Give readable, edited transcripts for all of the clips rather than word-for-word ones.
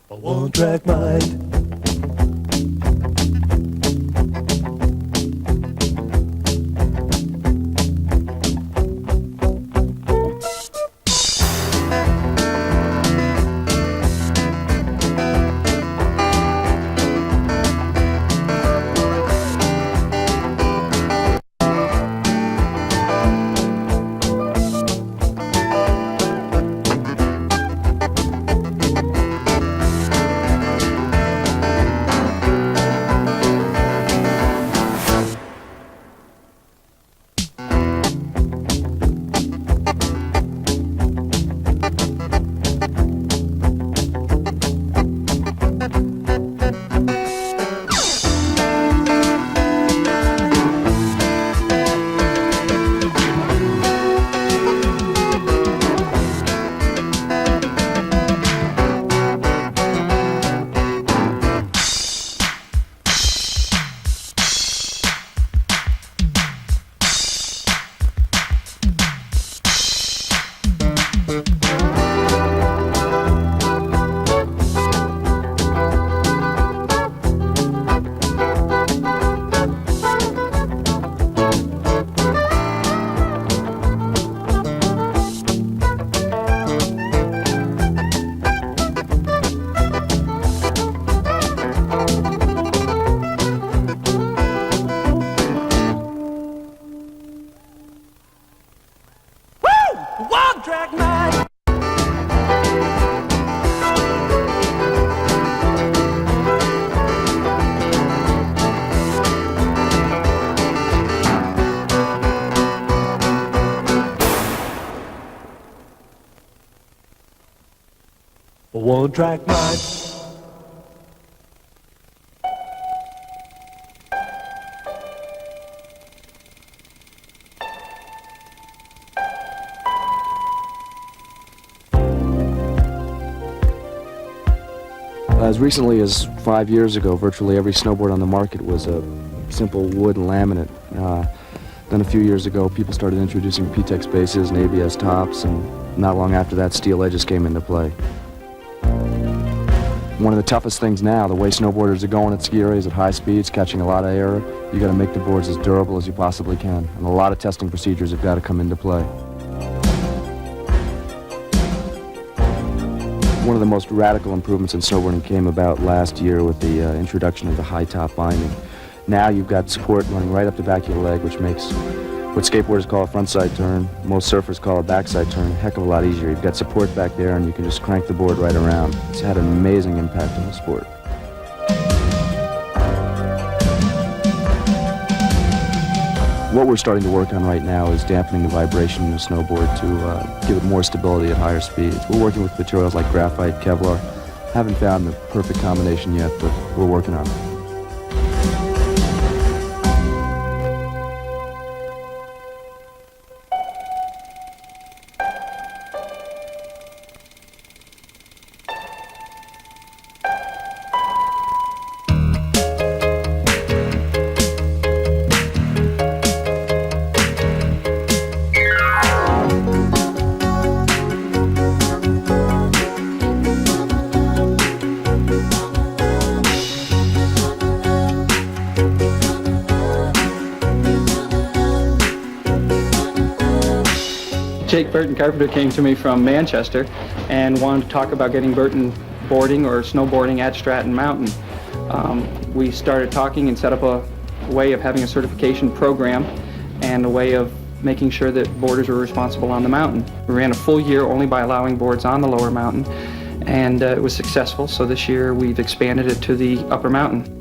A one-track mind. OneTrackMind. OneTrackMind. As recently as 5 years ago, virtually every snowboard on the market was a simple wood and laminate. Then a few years ago, people started introducing PTEX bases and ABS tops, and not long after that, steel edges came into play. One of the toughest things now, the way snowboarders are going at ski areas at high speeds, catching a lot of air, you got to make the boards as durable as you possibly can, and a lot of testing procedures have got to come into play. One of the most radical improvements in snowboarding came about last year with the introduction of the high top binding. Now you've got support running right up the back of your leg, which makes what skateboarders call a front side turn, most surfers call a backside turn, a heck of a lot easier. You've got support back there and you can just crank the board right around. It's had an amazing impact on the sport. What we're starting to work on right now is dampening the vibration in the snowboard to give it more stability at higher speeds. We're working with materials like graphite, Kevlar. Haven't found the perfect combination yet, but we're working on it. Jake Burton Carpenter came to me from Manchester and wanted to talk about getting Burton boarding or snowboarding at Stratton Mountain. We started talking and set up a way of having a certification program and a way of making sure that boarders were responsible on the mountain. We ran a full year only by allowing boards on the lower mountain, and it was successful, so this year we've expanded it to the upper mountain.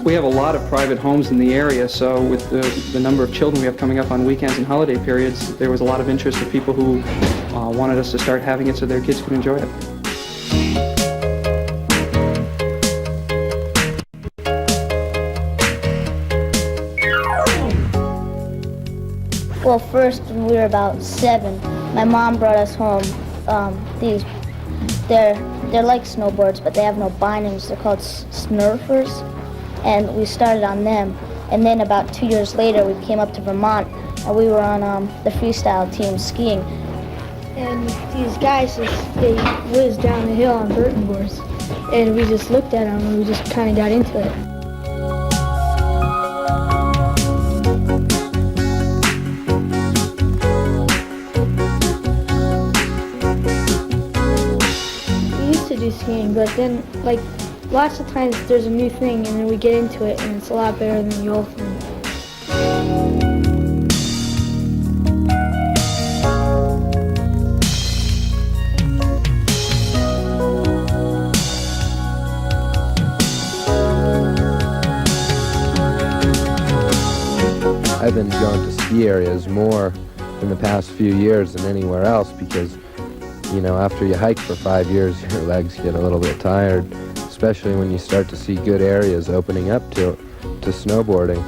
We have a lot of private homes in the area, so with the number of children we have coming up on weekends and holiday periods, there was a lot of interest of people who wanted us to start having it so their kids could enjoy it. Well, first when we were about 7, my mom brought us home they're like snowboards, but they have no bindings. They're called snurfers. And we started on them. And then about 2 years later, we came up to Vermont, and we were on the freestyle team skiing. And these guys, they whizzed down the hill on Burton boards. And we just looked at them and we just kind of got into it. We used to do skiing, but then, like, lots of times there's a new thing and then we get into it and it's a lot better than the old thing. I've been going to ski areas more in the past few years than anywhere else because, you know, after you hike for 5 years, your legs get a little bit tired, especially when you start to see good areas opening up to snowboarding.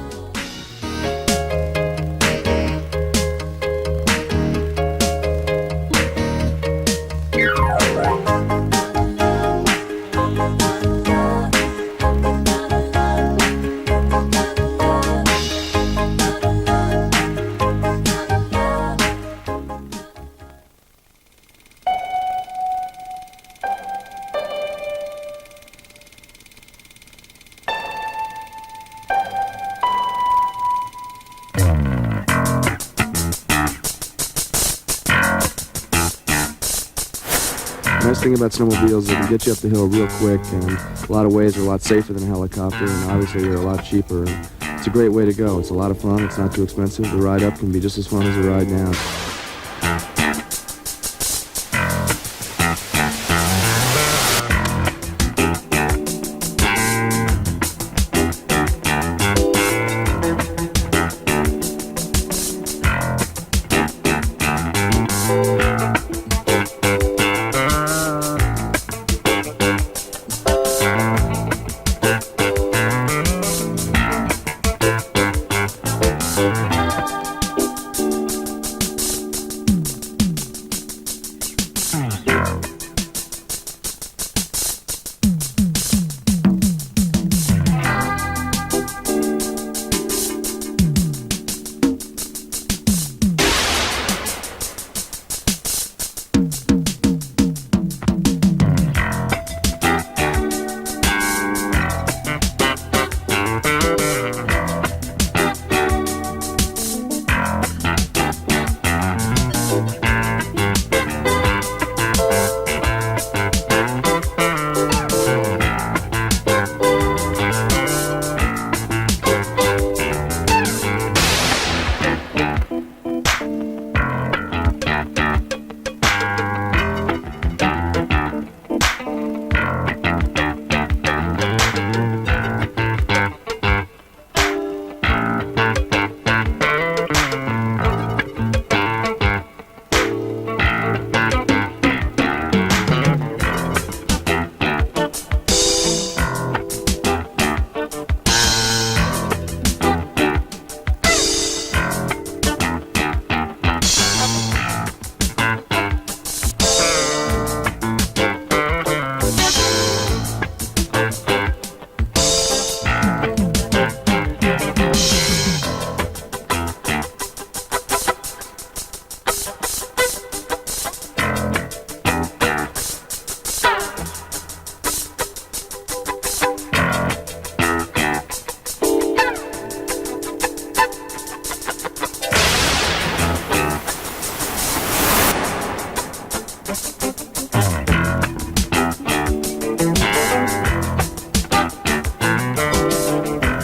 The nice thing about snowmobiles is they can get you up the hill real quick, and a lot of ways are a lot safer than a helicopter, and obviously they're a lot cheaper. And it's a great way to go. It's a lot of fun. It's not too expensive. The ride up can be just as fun as the ride down.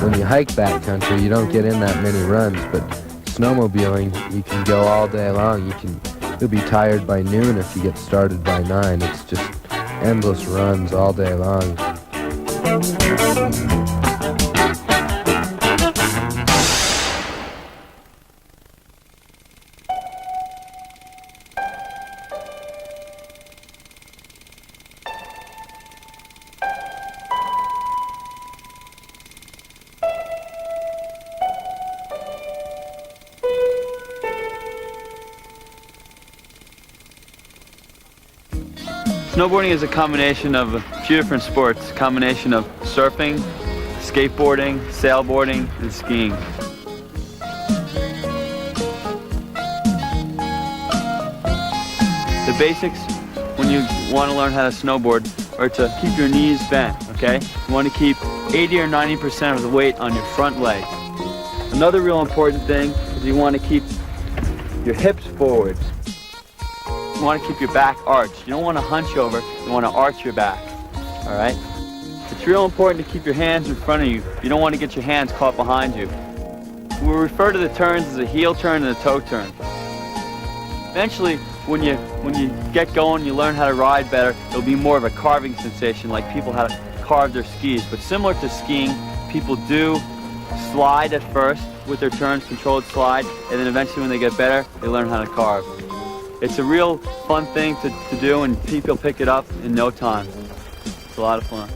When you hike backcountry, you don't get in that many runs, but snowmobiling, you can go all day long. You'll be tired by noon if you get started by 9. It's just endless runs all day long. Snowboarding is a combination of a few different sports, a combination of surfing, skateboarding, sailboarding, and skiing. The basics when you want to learn how to snowboard are to keep your knees bent, okay? You want to keep 80 or 90% of the weight on your front leg. Another real important thing is you want to keep your hips forward. You want to keep your back arched. You don't want to hunch over, you want to arch your back, all right? It's real important to keep your hands in front of you. You don't want to get your hands caught behind you. We refer to the turns as a heel turn and a toe turn. Eventually, when you get going, you learn how to ride better, it'll be more of a carving sensation, like people how to carve their skis. But similar to skiing, people do slide at first with their turns, controlled slide, and then eventually when they get better, they learn how to carve. It's a real fun thing to do, and people pick it up in no time. It's a lot of fun.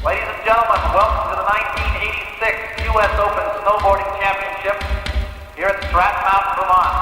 Ladies and gentlemen, welcome to the 1986 U.S. Open Snowboarding Championship here at Stratton Mountain, Vermont.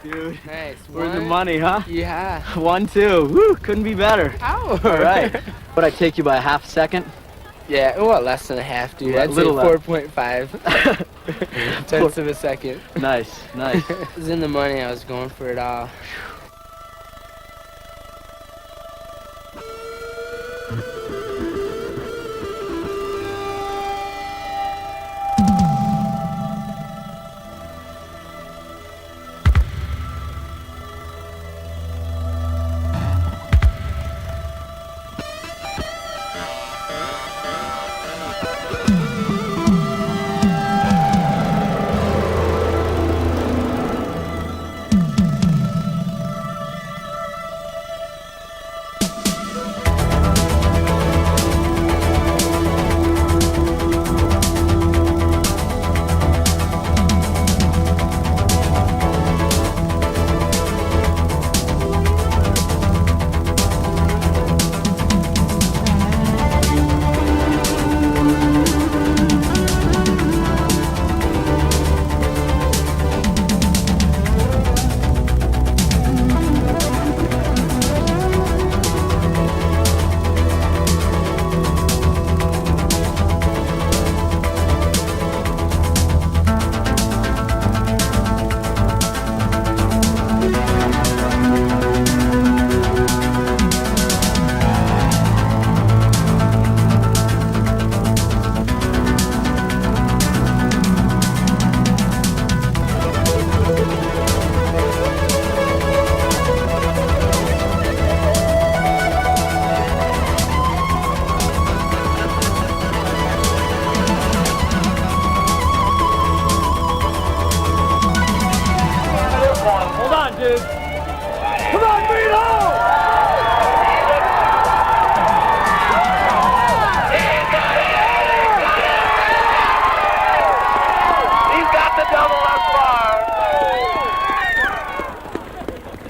Dude, Nice. we're in the money, huh? Yeah. 1-2. Woo, couldn't be better. Ow. All right. Would I take you by a half second? Yeah, well, less than a half, dude. Well, I'd say little less. 4.5 tenths of a second. Nice, nice. It was in the money. I was going for it all.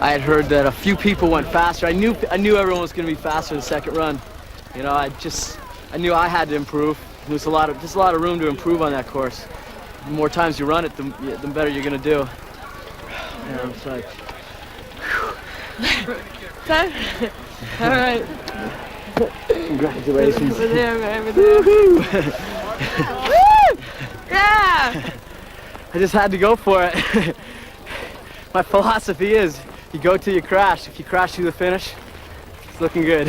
I had heard that a few people went faster. I knew everyone was going to be faster the second run. You know, I knew I had to improve. There's just a lot of room to improve on that course. The more times you run it, the better you're gonna do. Yeah, it's like. Time? All right. Congratulations. We're there, man. We're there. Woo! Yeah! I just had to go for it. My philosophy is, you go till you crash. If you crash through the finish, it's looking good.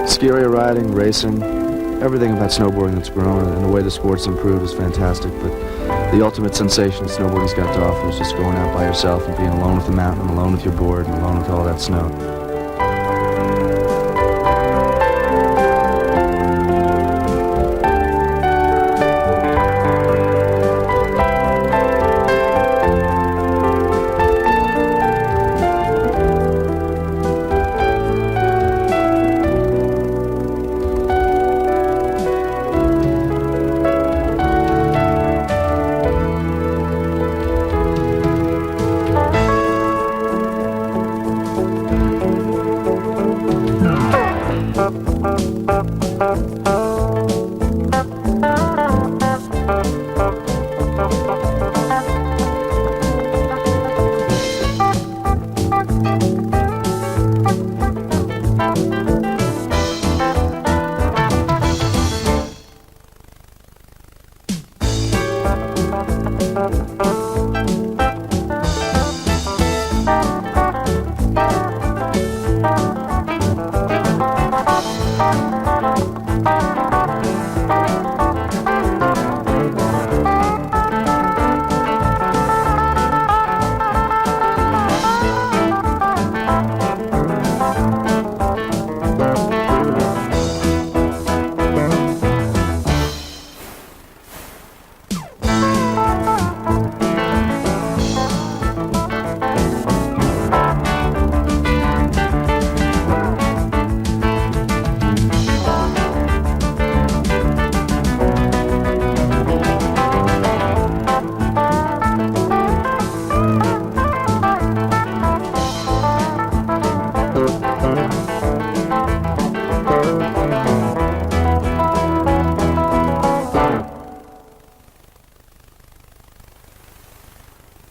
Ski area riding, racing, everything about snowboarding that's grown and the way the sport's improved is fantastic, but the ultimate sensation snowboarding's got to offer is just going out by yourself and being alone with the mountain, alone with your board, and alone with all that snow.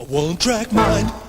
OneTrackMind.